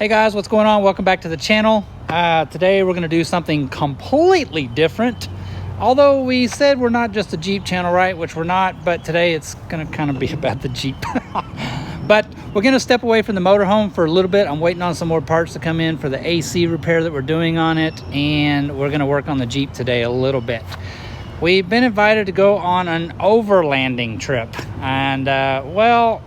Hey guys, what's going on? Welcome back to the channel. Today we're going to do something completely different. Although we said we're not just a Jeep channel, right? Which we're not, but today it's going to kind of be about the Jeep. But we're going to step away from the motorhome for a little bit. I'm waiting on some more parts to come in for the AC repair that we're doing on it, and we're going to work on the Jeep today a little bit. We've been invited to go on an overlanding trip, and well,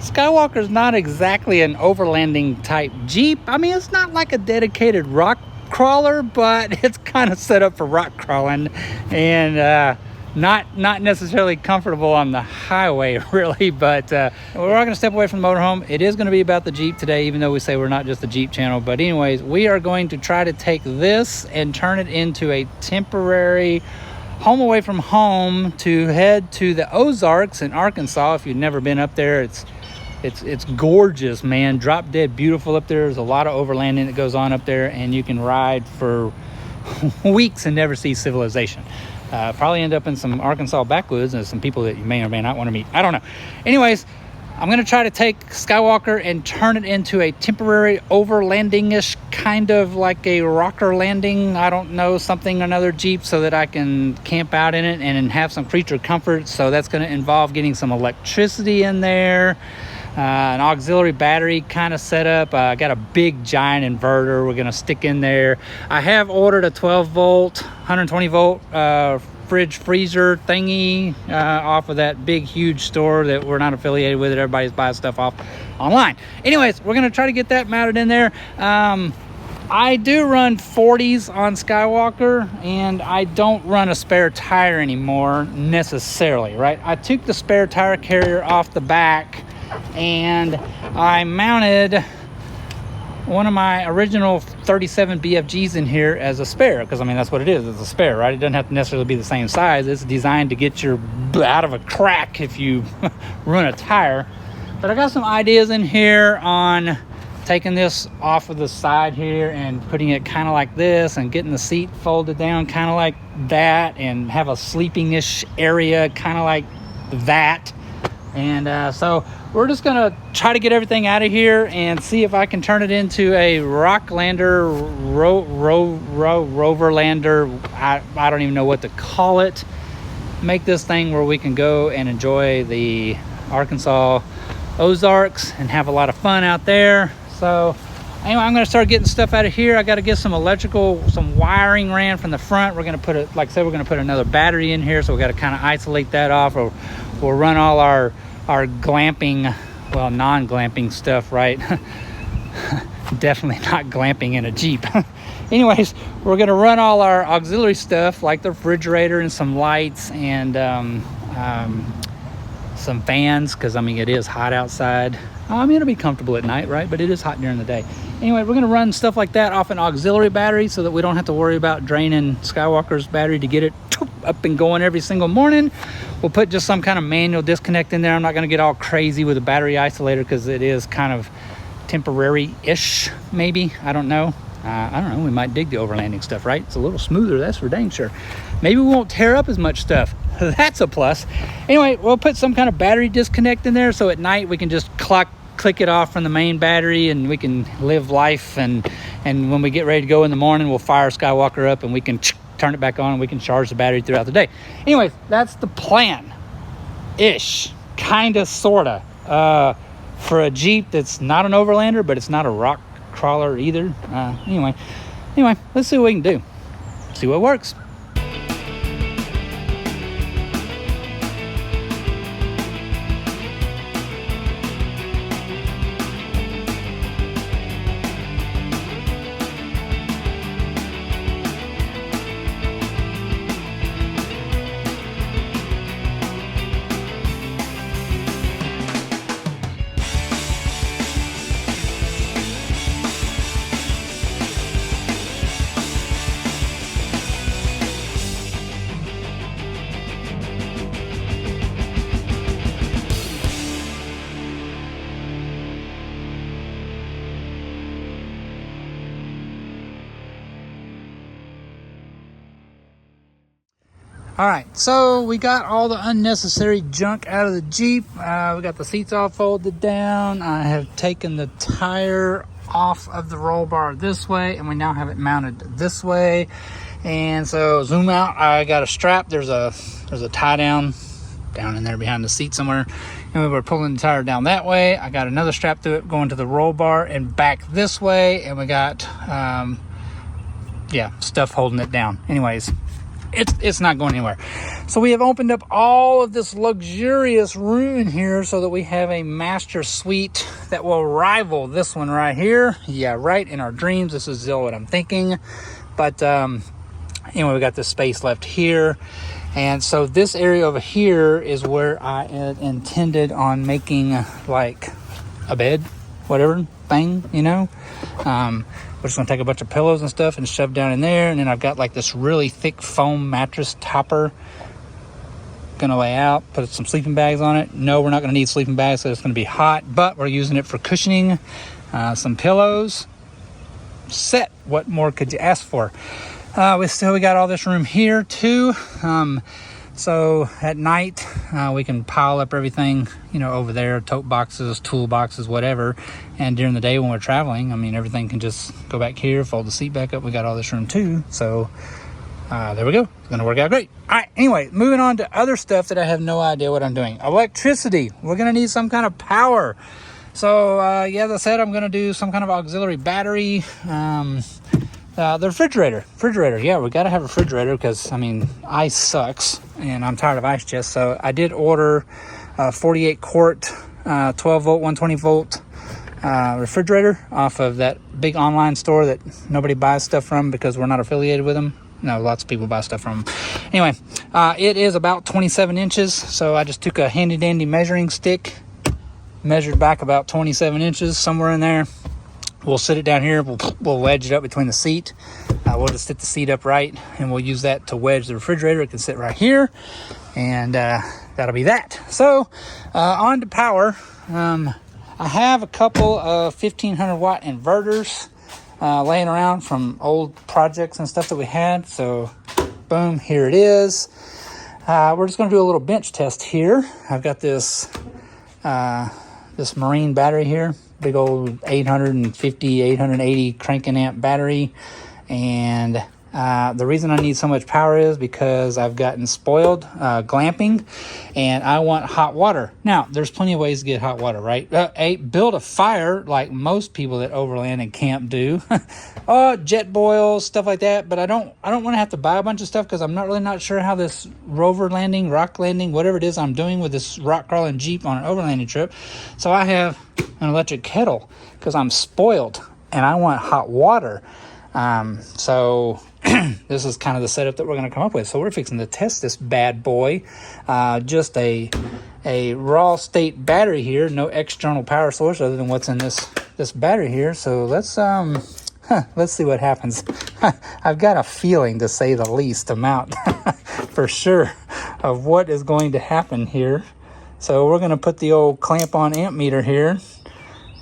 SKYWALKER is not exactly an overlanding type Jeep. I mean, it's not like a dedicated rock crawler, but it's kind of set up for rock crawling and not necessarily comfortable on the highway, really. But we're all going to step away from the motorhome. It is going to be about the Jeep today, even though we say we're not just a Jeep channel. But anyways, we are going to try to take this and turn it into a temporary home away from home to head to the Ozarks in Arkansas. If you've never been up there, it's gorgeous, man. Drop dead beautiful up there. There's a lot of overlanding that goes on up there, and you can ride for weeks and never see civilization. Probably end up in some Arkansas backwoods and some people that you may or may not want to meet. I don't know. Anyways, I'm going to try to take SKYWALKER and turn it into a temporary overlanding-ish, kind of like a rocker landing. I don't know, something, another Jeep, so that I can camp out in it and have some creature comfort. So that's going to involve getting some electricity in there. An auxiliary battery kind of setup. I got a big giant inverter we're gonna stick in there. I have ordered a 12 volt 120 volt fridge freezer thingy off of that big huge store that we're not affiliated with. Everybody's buying stuff off online. Anyways, we're gonna try to get that mounted in there. I do run 40s on SKYWALKER, and I don't run a spare tire anymore necessarily, right? I took the spare tire carrier off the back and I mounted one of my original 37 BFGs in here as a spare, because I mean that's what it is, it's a spare, right? It doesn't have to necessarily be the same size. It's designed to get your out of a crack if you run a tire. But I got some ideas in here on taking this off of the side here and putting it kind of like this, and getting the seat folded down kind of like that, and have a sleeping-ish area kind of like that. And so we're just gonna try to get everything out of here and see if I can turn it into a Rocklander, Roverlander. I don't even know what to call it. Make this thing where we can go and enjoy the Arkansas Ozarks and have a lot of fun out there. So anyway, I'm gonna start getting stuff out of here. I got to get some electrical, some wiring ran from the front. We're gonna put it, like I said, we're gonna put another battery in here, so we got to kind of isolate that off, or we'll run all our glamping, well, non-glamping stuff, right? Definitely not glamping in a Jeep. Anyways, we're gonna run all our auxiliary stuff, like the refrigerator and some lights and some fans, because I mean it is hot outside. I mean, it'll be comfortable at night, right? But it is hot during the day. Anyway, we're gonna run stuff like that off an auxiliary battery so that we don't have to worry about draining SKYWALKER's battery to get it up and going every single morning. We'll put just some kind of manual disconnect in there. I'm not gonna get all crazy with a battery isolator because it is kind of temporary-ish, maybe. I don't know. I don't know, we might dig the overlanding stuff, right? It's a little smoother, that's for dang sure. Maybe we won't tear up as much stuff. That's a plus. Anyway, we'll put some kind of battery disconnect in there so at night we can just click it off from the main battery and we can live life, and when we get ready to go in the morning, we'll fire SKYWALKER up and we can turn it back on and we can charge the battery throughout the day. Anyways, that's the plan-ish, kind of, sort of, for a Jeep that's not an overlander, but it's not a rock crawler either. Anyway, let's see what we can do. See what works. All right, so we got all the unnecessary junk out of the Jeep. We got the seats all folded down. I have taken the tire off of the roll bar this way, and we now have it mounted this way. And so zoom out, I got a strap. There's a tie down in there behind the seat somewhere, and we were pulling the tire down that way. I got another strap to it going to the roll bar and back this way, and we got stuff holding it down. Anyways, it's not going anywhere. So we have opened up all of this luxurious room in here so that we have a master suite that will rival this one right here. Yeah, right, in our dreams. This is still what I'm thinking. But anyway, we got this space left here. And so this area over here is where I had intended on making like a bed, whatever thing, you know. We're just gonna take a bunch of pillows and stuff and shove down in there. And then I've got like this really thick foam mattress topper. Gonna lay out, put some sleeping bags on it. No, we're not gonna need sleeping bags, so it's gonna be hot, but we're using it for cushioning. Some pillows. Set. What more could you ask for? We got all this room here too. So at night, we can pile up everything, you know, over there, tote boxes, tool boxes, whatever. And during the day when we're traveling, I mean, everything can just go back here, fold the seat back up. We got all this room too. So there we go. It's going to work out great. All right. Anyway, moving on to other stuff that I have no idea what I'm doing. Electricity. We're going to need some kind of power. So, as I said, I'm going to do some kind of auxiliary battery. The refrigerator. Yeah, we got to have a refrigerator because, I mean, ice sucks and I'm tired of ice chests. So I did order a 48 quart, 12 volt, 120 volt refrigerator off of that big online store that nobody buys stuff from because we're not affiliated with them. No, lots of people buy stuff from them. Anyway, it is about 27 inches. So I just took a handy dandy measuring stick, measured back about 27 inches, somewhere in there. We'll sit it down here. We'll wedge it up between the seat. We'll just sit the seat upright, and we'll use that to wedge the refrigerator. It can sit right here, and that'll be that. So, on to power. I have a couple of 1500 watt inverters laying around from old projects and stuff that we had. So, boom, here it is. We're just going to do a little bench test here. I've got this marine battery here. Big old 850, 880 cranking amp battery. And the reason I need so much power is because I've gotten spoiled glamping and I want hot water. Now, there's plenty of ways to get hot water, right? Build a fire like most people that overland and camp do. Jet boils, stuff like that. But I don't want to have to buy a bunch of stuff because I'm not sure how this rover landing, rock landing, whatever it is I'm doing with this rock crawling Jeep on an overlanding trip. So I have an electric kettle because I'm spoiled and I want hot water. So this is kind of the setup that we're going to come up with. So we're fixing to test this bad boy. Just a raw state battery here, no external power source other than what's in this battery here. So let's see what happens. I've got a feeling, to say the least, amount for sure of what is going to happen here. So we're going to put the old clamp on amp meter here,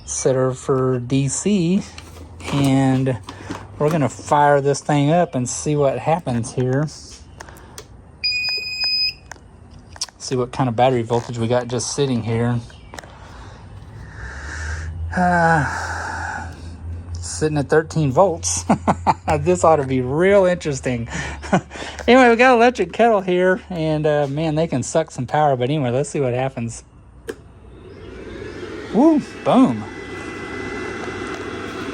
set her for DC, and we're going to fire this thing up and see what happens here. See what kind of battery voltage we got just sitting here. Sitting at 13 volts. This ought to be real interesting. Anyway, we got an electric kettle here, and man, they can suck some power. But anyway, let's see what happens. Woo, boom.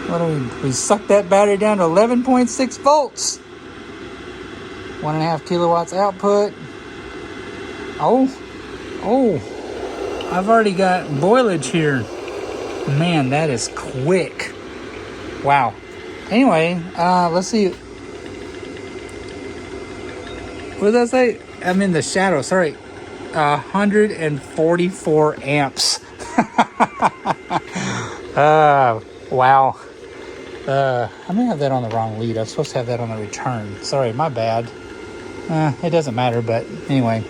What do we sucked that battery down to 11.6 volts. 1.5 kilowatts output. Oh, I've already got boilage here. Man, that is quick. Wow. Anyway, let's see. What did I say? I'm in the shadow. Sorry. 144 amps. Wow. I may have that on the wrong lead. I'm supposed to have that on the return. Sorry, my bad. It doesn't matter, but anyway.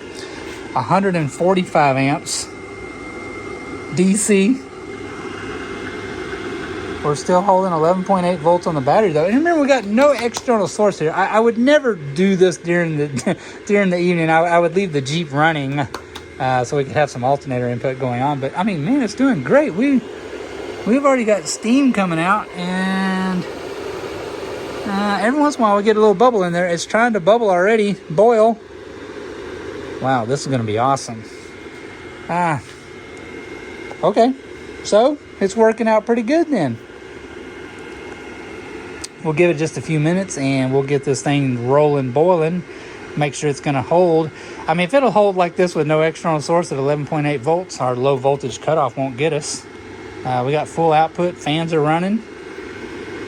145 amps. DC. We're still holding 11.8 volts on the battery, though. And remember, we got no external source here. I would never do this during the evening. I would leave the Jeep running so we could have some alternator input going on. But, I mean, man, it's doing great. we've already got steam coming out, and every once in a while we get a little bubble in there. It's trying to bubble already, boil. Wow, this is going to be awesome. Okay, so it's working out pretty good then. We'll give it just a few minutes and we'll get this thing rolling, boiling. Make sure it's going to hold. I mean, if it'll hold like this with no external source at 11.8 volts, our low voltage cutoff won't get us. We got full output, fans are running.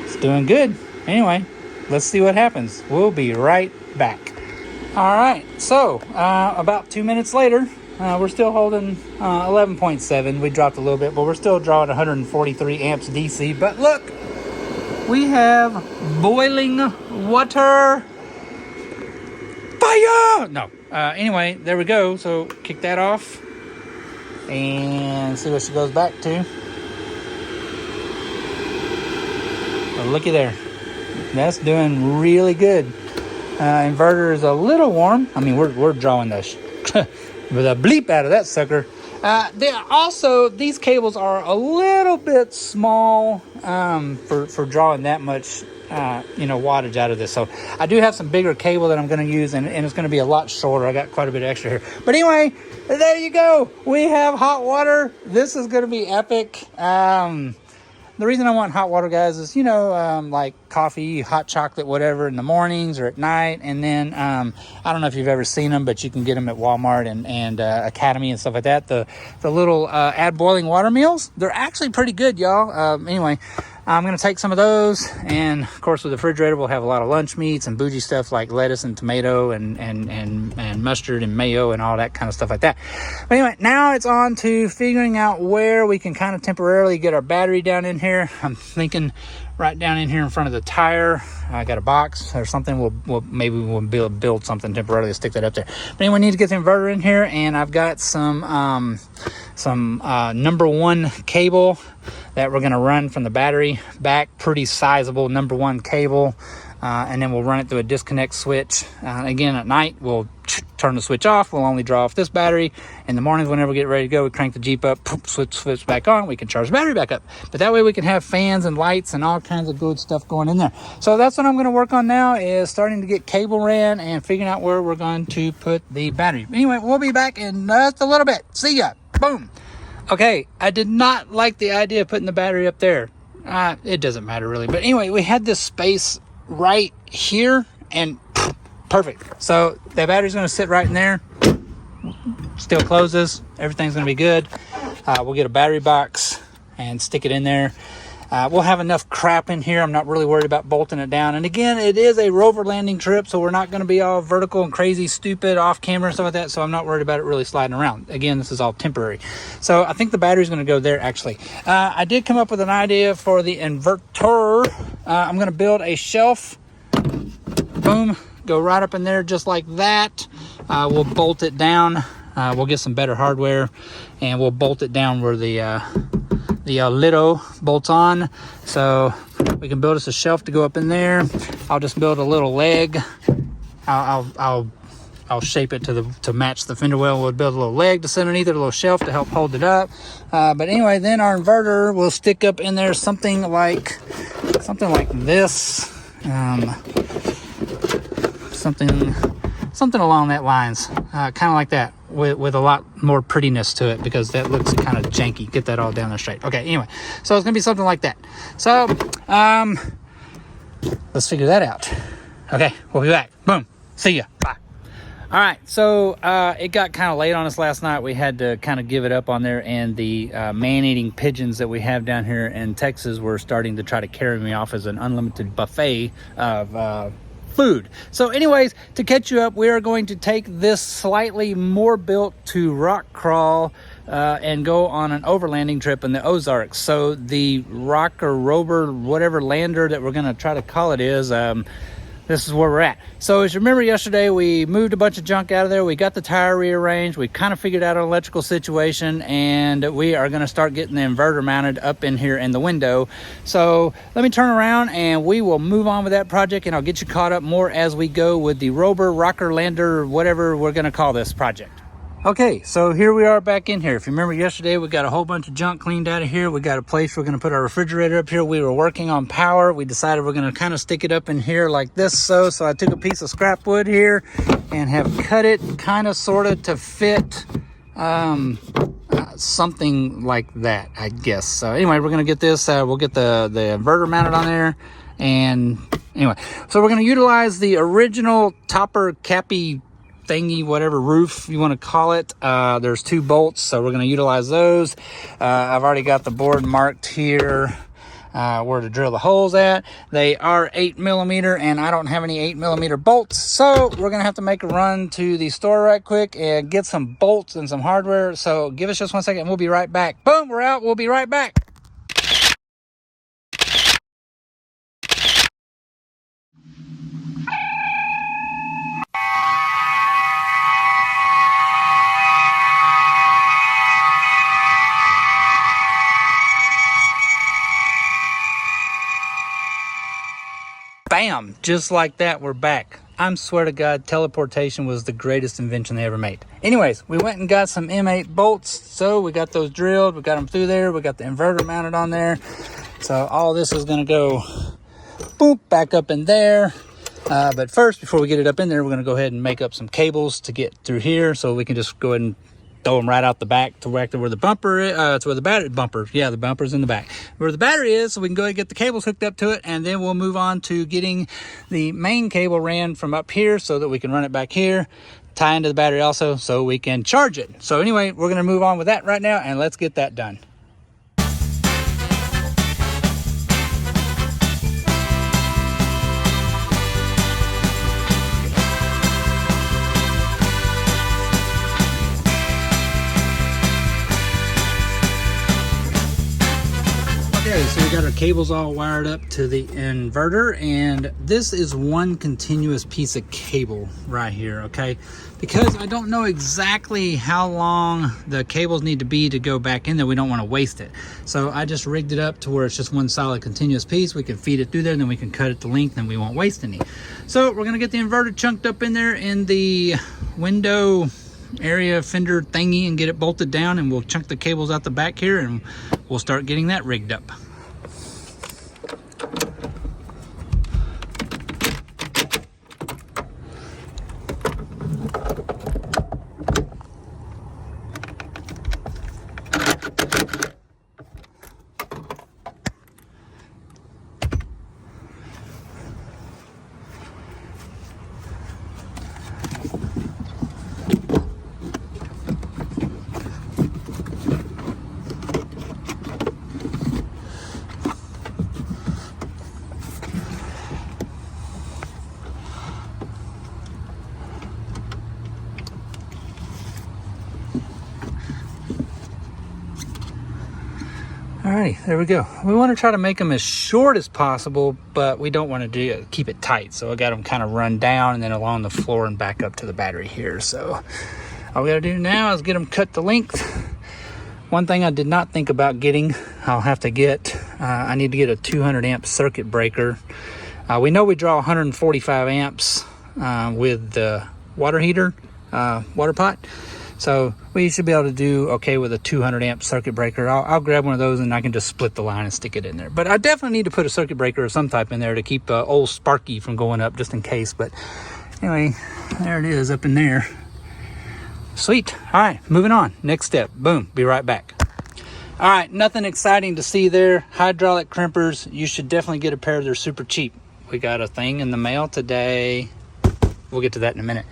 It's doing good. Anyway, let's see what happens. We'll be right back. All right, so about 2 minutes later, we're still holding 11.7. We dropped a little bit, but we're still drawing 143 amps DC. But look, we have boiling water. Fire! No. Anyway, there we go. So kick that off and see what she goes back to. Oh, looky there. That's doing really good. Inverter is a little warm. I mean, we're drawing the with a bleep out of that sucker. These cables are a little bit small for drawing that much wattage out of this. So I do have some bigger cable that I'm going to use, and it's going to be a lot shorter. I got quite a bit of extra here. But anyway, there you go. We have hot water. This is going to be epic. The reason I want hot water, guys, is, like coffee, hot chocolate, whatever, in the mornings or at night. And then, I don't know if you've ever seen them, but you can get them at Walmart and Academy and stuff like that. The little add boiling water meals, they're actually pretty good, y'all. Anyway, I'm going to take some of those. And, of course, with the refrigerator, we'll have a lot of lunch meats and bougie stuff like lettuce and tomato and mustard and mayo and all that kind of stuff like that. But anyway, now it's on to figuring out where we can kind of temporarily get our battery down in here. I'm thinking right down in here in front of the tire. I got a box or something. We'll build something temporarily to stick that up there. But anyway, I need to get the inverter in here, and I've got some number one cable that we're going to run from the battery back. Pretty sizable number one cable. And then we'll run it through a disconnect switch. Again, at night, we'll turn the switch off. We'll only draw off this battery. In the mornings, whenever we get ready to go, we crank the Jeep up, switch back on. We can charge the battery back up. But that way we can have fans and lights and all kinds of good stuff going in there. So that's what I'm going to work on now, is starting to get cable ran and figuring out where we're going to put the battery. Anyway, we'll be back in just a little bit. See ya. Boom. Okay, I did not like the idea of putting the battery up there. It doesn't matter really. But anyway, we had this space right here, and perfect. So the battery's going to sit right in there. Still closes. Everything's going to be good. We'll get a battery box and stick it in there. We'll have enough crap in here. I'm not really worried about bolting it down. And again, it is a Overlanding trip, so we're not going to be all vertical and crazy, stupid, off camera and stuff like that. So I'm not worried about it really sliding around. Again, this is all temporary. So I think the battery's going to go there, actually. I did come up with an idea for the inverter. I'm going to build a shelf. Boom. Go right up in there just like that. We'll bolt it down. We'll get some better hardware, and we'll bolt it down where the Lido bolts on, so we can build us a shelf to go up in there. I'll just build a little leg. I'll shape it to match the fender well. We'll build a little leg to sit underneath it, a little shelf to help hold it up. But anyway, then our inverter will stick up in there something like this. Something along that lines, kind of like that, with a lot more prettiness to it, because that looks kind of janky. Get that all down there straight. Okay, anyway, so it's gonna be something like that. So let's figure that out. Okay, we'll be back. Boom. See ya. Bye. All right, so it got kind of late on us last night. We had to kind of give it up on there, and the man-eating pigeons that we have down here in Texas were starting to try to carry me off as an unlimited buffet of food. So anyways, to catch you up, we are going to take this slightly more built to rock crawl and go on an overlanding trip in the Ozarks. So the rocker, rover, whatever lander that we're going to try to call it is, this is where we're at. So as you remember yesterday, we moved a bunch of junk out of there. We got the tire rearranged. We kind of figured out an electrical situation, and we are going to start getting the inverter mounted up in here in the window. So let me turn around and we will move on with that project, and I'll get you caught up more as we go with the rover, rocker, lander, whatever we're going to call this project. Okay, so here we are back in here. If you remember yesterday, we got a whole bunch of junk cleaned out of here. We got a place we're going to put our refrigerator up here. We were working on power. We decided we're going to kind of stick it up in here like this. So I took a piece of scrap wood here and have cut it kind of sort of to fit something like that, I guess. So anyway, we're going to get this. We'll get the inverter mounted on there. And anyway, so we're going to utilize the original topper cappy thingy, whatever roof you want to call it. There's 2 bolts, so we're going to utilize those. I've already got the board marked here where to drill the holes at. They are 8mm, and I don't have any 8mm bolts, so we're going to have to make a run to the store right quick and get some bolts and some hardware. So give us just 1 second and we'll be right back. Boom, we're out. We'll be right back. Bam! Just like that, we're back. I swear to God, teleportation was the greatest invention they ever made. Anyways, we went and got some M8 bolts. So we got those drilled. We got them through there. We got the inverter mounted on there. So all this is going to go boop back up in there. But first, before we get it up in there, we're going to go ahead and make up some cables to get through here. So we can just go ahead and throw them right out the back to where the bumper is, to where the battery bumper. Yeah, the bumper's in the back where the battery is, so we can go ahead and get the cables hooked up to it, and then we'll move on to getting the main cable ran from up here so that we can run it back here, tie into the battery also so we can charge it. So anyway, we're going to move on with that right now, and let's get that done. Okay, so we got our cables all wired up to the inverter, and this is one continuous piece of cable right here, okay? Because I don't know exactly how long the cables need to be to go back in there. We don't want to waste it. So I just rigged it up to where it's just one solid continuous piece. We can feed it through there, and then we can cut it to length, and we won't waste any. So we're gonna get the inverter chunked up in there in the window area fender thingy and get it bolted down, and we'll chunk the cables out the back here, and we'll start getting that rigged up. Alrighty, there we go. We want to try to make them as short as possible, but we don't want to keep it tight. So I got them kind of run down and then along the floor and back up to the battery here. So all we got to do now is get them cut to length. One thing I did not think about getting, I'll have to get, I need to get a 200 amp circuit breaker. We know we draw 145 amps with the water heater, water pot. So we should be able to do okay with a 200 amp circuit breaker. I'll grab one of those and I can just split the line and stick it in there. But I definitely need to put a circuit breaker of some type in there to keep old Sparky from going up just in case. But anyway, there it is up in there. Sweet. All right, moving on. Next step. Boom. Be right back. All right, nothing exciting to see there. Hydraulic crimpers. You should definitely get a pair. They're super cheap. We got a thing in the mail today. We'll get to that in a minute.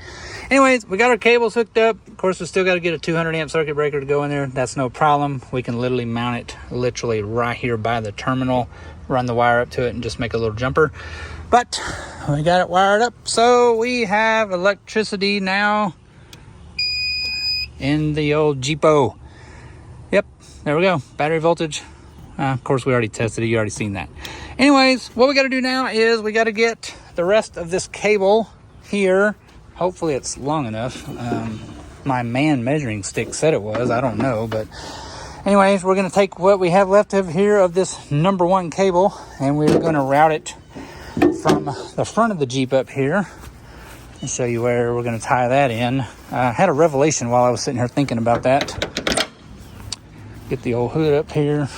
Anyways, we got our cables hooked up. Of course, we still got to get a 200 amp circuit breaker to go in there. That's no problem. We can literally mount it literally right here by the terminal, run the wire up to it, and just make a little jumper. But we got it wired up, so we have electricity now in the old Jeepo. Yep, there we go. Battery voltage. Of course, we already tested it. You already seen that. Anyways, what we got to do now is we got to get the rest of this cable here. Hopefully it's long enough. My man measuring stick said it was. I don't know. But anyways, we're going to take what we have left of here of this number 1 cable, and we're going to route it from the front of the Jeep up here I'll show you where we're going to tie that in. I had a revelation while I was sitting here thinking about that. Get the old hood up here.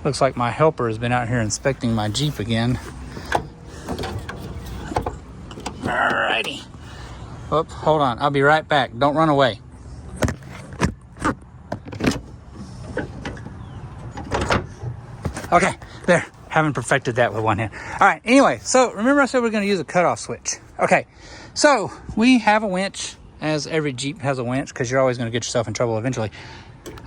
Looks like my helper has been out here inspecting my Jeep again. Alrighty. Oop, hold on. I'll be right back. Don't run away. Okay, there. Haven't perfected that with one hand. All right, anyway, so remember I said we're going to use a cutoff switch. Okay, so we have a winch, as every Jeep has a winch, because you're always going to get yourself in trouble eventually.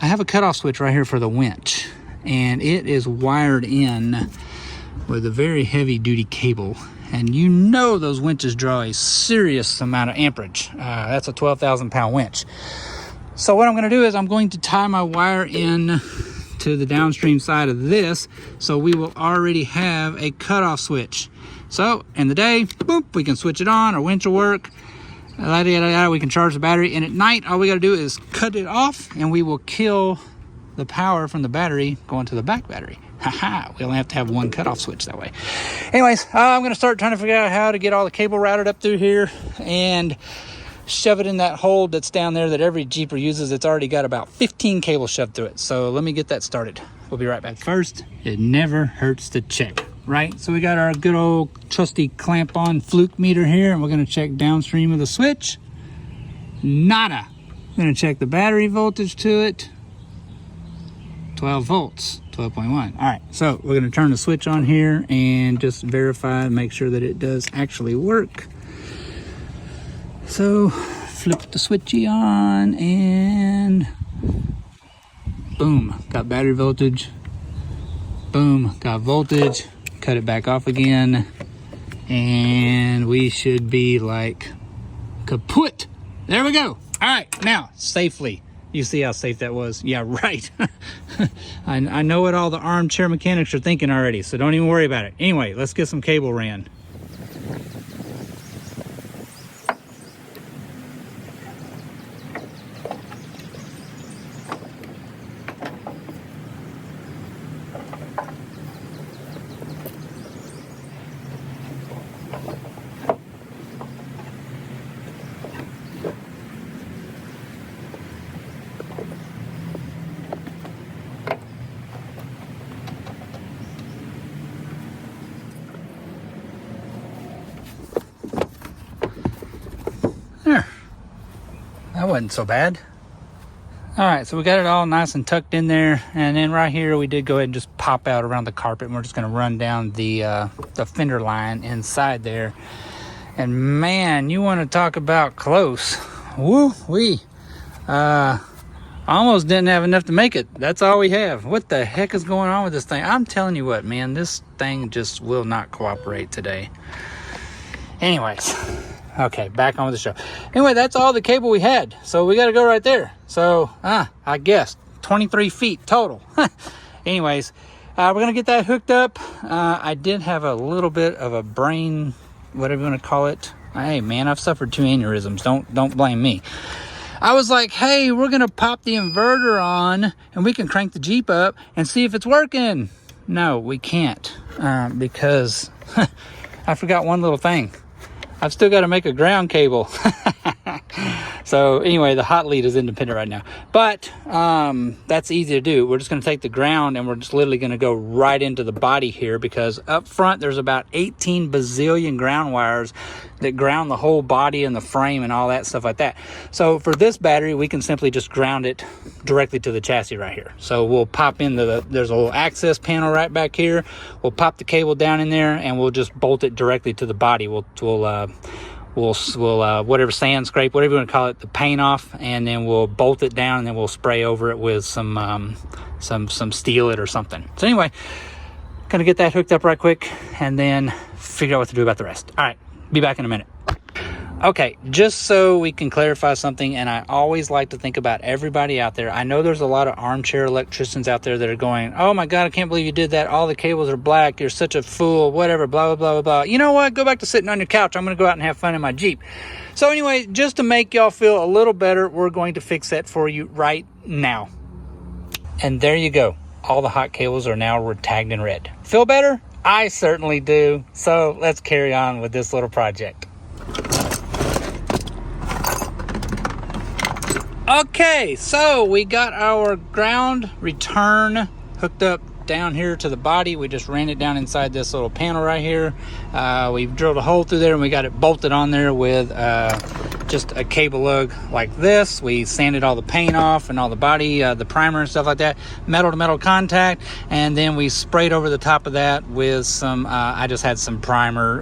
I have a cutoff switch right here for the winch, and it is wired in with a very heavy duty cable. And you know those winches draw a serious amount of amperage. That's a 12,000 pound winch. So what I'm going to do is I'm going to tie my wire in to the downstream side of this, so we will already have a cutoff switch. So in the day, boop, we can switch it on, our winch will work, we can charge the battery, and at night all we got to do is cut it off and we will kill the power from the battery going to the back battery. Haha, we only have to have one cutoff switch that way. Anyways, I'm going to start trying to figure out how to get all the cable routed up through here and shove it in that hole that's down there that every Jeeper uses. It's already got about 15 cables shoved through it. So let me get that started. We'll be right back. First, it never hurts to check, right? So we got our good old trusty clamp on fluke meter here, and we're going to check downstream of the switch. Nada. I'm going to check the battery voltage to it. 12 volts, 12.1. All right, so we're going to turn the switch on here and just verify, make sure that it does actually work. So flip the switchy on and boom, got battery voltage. Boom, got voltage. Cut it back off again. And we should be like kaput. There we go. All right, now safely. You see how safe that was? Yeah, right. I know what all the armchair mechanics are thinking already, so don't even worry about it. Anyway, let's get some cable ran. There. That wasn't so bad. All right, so we got it all nice and tucked in there, and then right here we did go ahead and just pop out around the carpet, and we're just going to run down the fender line inside there. And man, you want to talk about close. Woo-wee. Almost didn't have enough to make it. That's all we have. What the heck is going on with this thing? I'm telling you what, man, this thing just will not cooperate today. Anyways. Okay, back on with the show. Anyway, that's all the cable we had. So we got to go right there. So, I guess 23 feet total. Anyways, we're going to get that hooked up. I did have a little bit of a brain, whatever you want to call it. Hey, man, I've suffered 2 aneurysms. Don't blame me. I was like, hey, we're going to pop the inverter on and we can crank the Jeep up and see if it's working. No, we can't because I forgot one little thing. I've still got to make a ground cable. So anyway, the hot lead is independent right now. But that's easy to do. We're just going to take the ground and we're just literally going to go right into the body here, because up front there's about 18 bazillion ground wires that ground the whole body and the frame and all that stuff like that. So for this battery, we can simply just ground it directly to the chassis right here. So we'll pop in there's a little access panel right back here. We'll pop the cable down in there and we'll just bolt it directly to the body. We'll whatever sand scrape, whatever you want to call it, the paint off, and then we'll bolt it down, and then we'll spray over it with some steel it or something. So anyway, gonna get that hooked up right quick and then figure out what to do about the rest. All right, be back in a minute. Okay, just so we can clarify something, and I always like to think about everybody out there. I know there's a lot of armchair electricians out there that are going, oh my God, I can't believe you did that. All the cables are black. You're such a fool, whatever, blah, blah, blah, blah, blah. You know what? Go back to sitting on your couch. I'm going to go out and have fun in my Jeep. So anyway, just to make y'all feel a little better, we're going to fix that for you right now. And there you go. All the hot cables are now tagged in red. Feel better? I certainly do. So let's carry on with this little project. Okay, so we got our ground return hooked up down here to the body. We just ran it down inside this little panel right here. We've drilled a hole through there and we got it bolted on there with just a cable lug like this. We sanded all the paint off and all the body, the primer and stuff like that, metal to metal contact, and then we sprayed over the top of that with some I just had some primer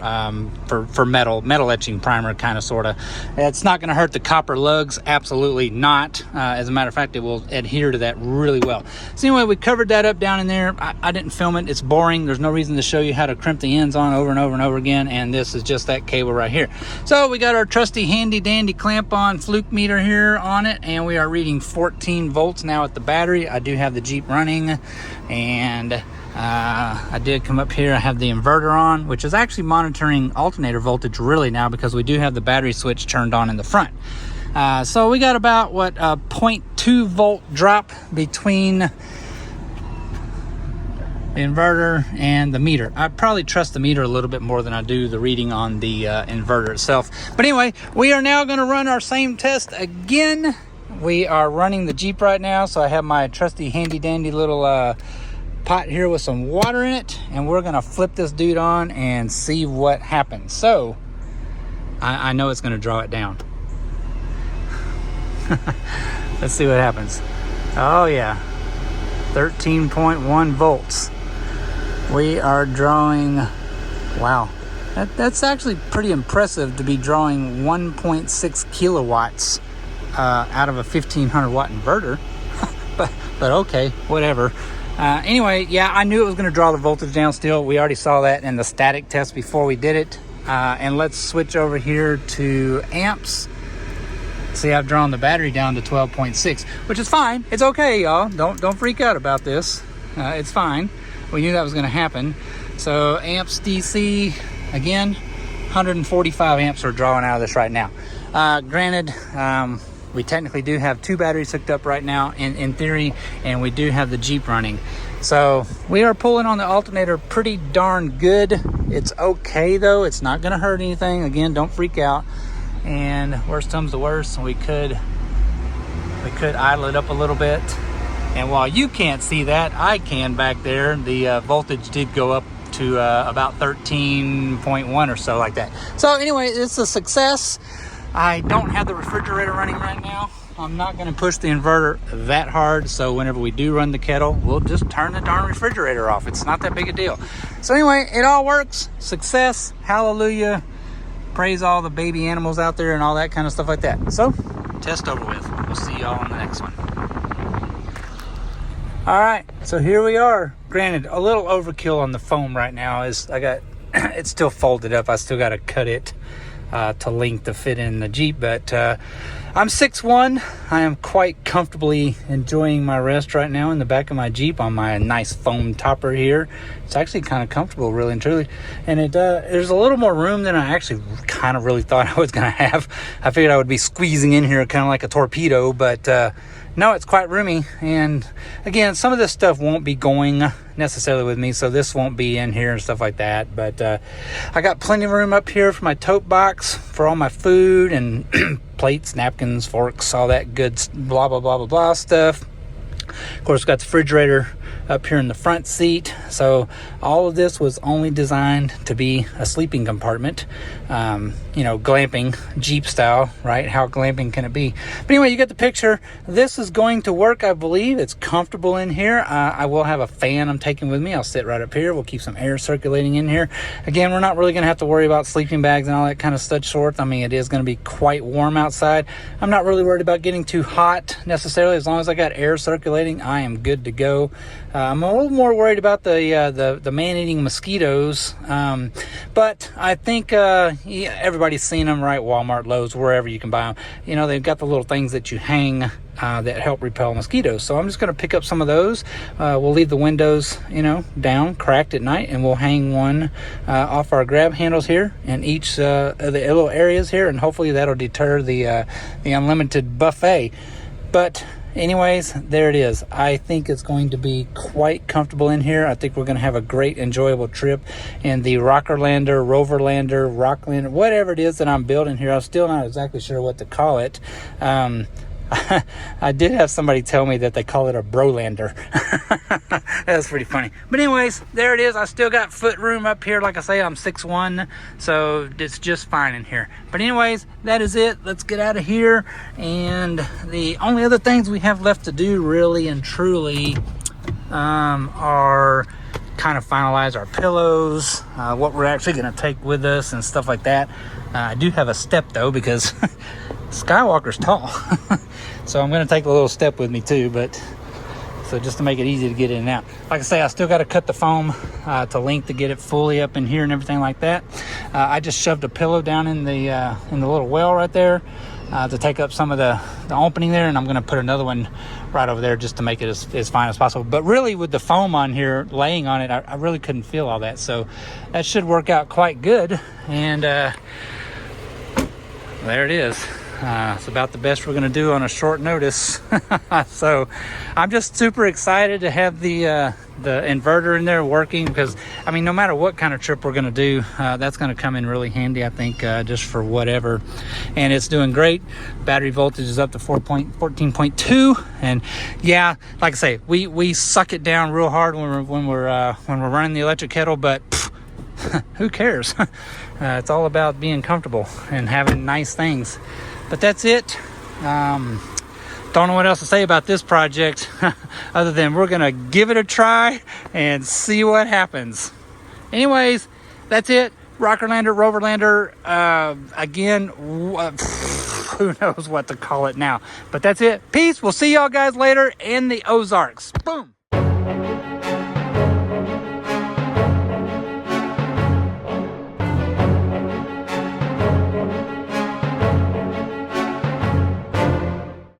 for metal etching primer, kind of, sort of. It's not going to hurt the copper lugs, absolutely not. As a matter of fact, it will adhere to that really well. So anyway, we covered that up down in there. I didn't film it, it's boring. There's no reason to show you how to crimp the ends on over and over and over again, and this is just that cable right here. So we got our trusty handy dandy clamp on fluke meter here on it, and we are reading 14 volts now at the battery. I do have the Jeep running, and I did come up here. I have the inverter on, which is actually monitoring alternator voltage really now, because we do have the battery switch turned on in the front. So we got about a 0.2 volt drop between the inverter and the meter. I probably trust the meter a little bit more than I do the reading on the inverter itself. But anyway, we are now going to run our same test again. We are running the Jeep right now, so I have my trusty handy dandy little pot here with some water in it, and we're going to flip this dude on and see what happens. So I know it's going to draw it down. Let's see what happens. Oh yeah, 13.1 volts. We are drawing, wow, that's actually pretty impressive to be drawing 1.6 kilowatts out of a 1500 watt inverter. but okay, whatever. Anyway, yeah, I knew it was going to draw the voltage down still. We already saw that in the static test before we did it. And let's switch over here to amps. See, I've drawn the battery down to 12.6, which is fine. It's okay, y'all. Don't freak out about this. It's fine. We knew that was going to happen. So amps DC, again, 145 amps are drawing out of this right now. Granted, we technically do have two batteries hooked up right now in theory, and we do have the Jeep running. So we are pulling on the alternator pretty darn good. It's okay though. It's not going to hurt anything. Again, don't freak out. And worst comes to worst, we could idle it up a little bit. And while you can't see that, I can back there. The voltage did go up to about 13.1 or so, like that. So anyway, it's a success. I don't have the refrigerator running right now. I'm not going to push the inverter that hard, so whenever we do run the kettle, we'll just turn the darn refrigerator off. It's not that big a deal. So anyway, it all works. Success. Hallelujah. Praise all the baby animals out there and all that kind of stuff like that. So, test over with. We'll see y'all on the next one. All right, so here we are. Granted, a little overkill on the foam right now. It's still folded up. I still got to cut it to length to fit in the Jeep, but I'm 6'1". I am quite comfortably enjoying my rest right now in the back of my Jeep on my nice foam topper here. It's actually kind of comfortable, really and truly. And there's a little more room than I actually kind of really thought I was going to have. I figured I would be squeezing in here kind of like a torpedo, but no, it's quite roomy. And again, some of this stuff won't be going necessarily with me, so this won't be in here and stuff like that. But I got plenty of room up here for my tote box for all my food and plates, napkins, forks, all that good blah blah blah blah blah stuff. Of course, got the refrigerator up here in the front seat. So all of this was only designed to be a sleeping compartment. Glamping, Jeep style, right? How glamping can it be? But anyway, you get the picture. This is going to work, I believe. It's comfortable in here. I will have a fan I'm taking with me. I'll sit right up here. We'll keep some air circulating in here. Again, we're not really going to have to worry about sleeping bags and all that kind of such. I mean, it is going to be quite warm outside. I'm not really worried about getting too hot necessarily. As long as I got air circulating, I am good to go. I'm a little more worried about the man-eating mosquitoes, but I think everybody's seen them, right? Walmart, Lowe's, wherever you can buy them. They've got the little things that you hang that help repel mosquitoes. So I'm just going to pick up some of those. We'll leave the windows, down, cracked at night, and we'll hang one off our grab handles here in each of the little areas here, and hopefully that'll deter the unlimited buffet. But anyways, there it is. I think it's going to be quite comfortable in here. I think we're going to have a great, enjoyable trip in the Rockerlander, Roverlander, Rocklander, whatever it is that I'm building here. I'm still not exactly sure what to call it. I did have somebody tell me that they call it a Brolander. That was pretty funny. But anyways, there it is. I still got foot room up here. Like I say, I'm 6'1", so it's just fine in here. But anyways, that is it. Let's get out of here. And the only other things we have left to do, really and truly, are kind of finalize our pillows, what we're actually going to take with us and stuff like that. I do have a step though, because Skywalker's tall. So I'm going to take a little step with me too, but so just to make it easy to get in and out. Like I say, I still got to cut the foam to length to get it fully up in here and everything like that. I just shoved a pillow down in the little well right there to take up some of the opening there, and I'm going to put another one right over there just to make it as fine as possible. But really, with the foam on here laying on it, I really couldn't feel all that, so that should work out quite good. And there it is. It's about the best we're going to do on a short notice. So I'm just super excited to have the inverter in there working, because I mean, no matter what kind of trip we're going to do, that's going to come in really handy, I think, just for whatever. And it's doing great. Battery voltage is up to 14.2, and yeah, like I say, we suck it down real hard when we're running the electric kettle, but who cares? It's all about being comfortable and having nice things. But that's it. Don't know what else to say about this project other than we're gonna give it a try and see what happens. Anyways, that's it. Rockerlander, Roverlander, again, who knows what to call it now. But that's it. Peace. We'll see y'all guys later in the Ozarks. Boom.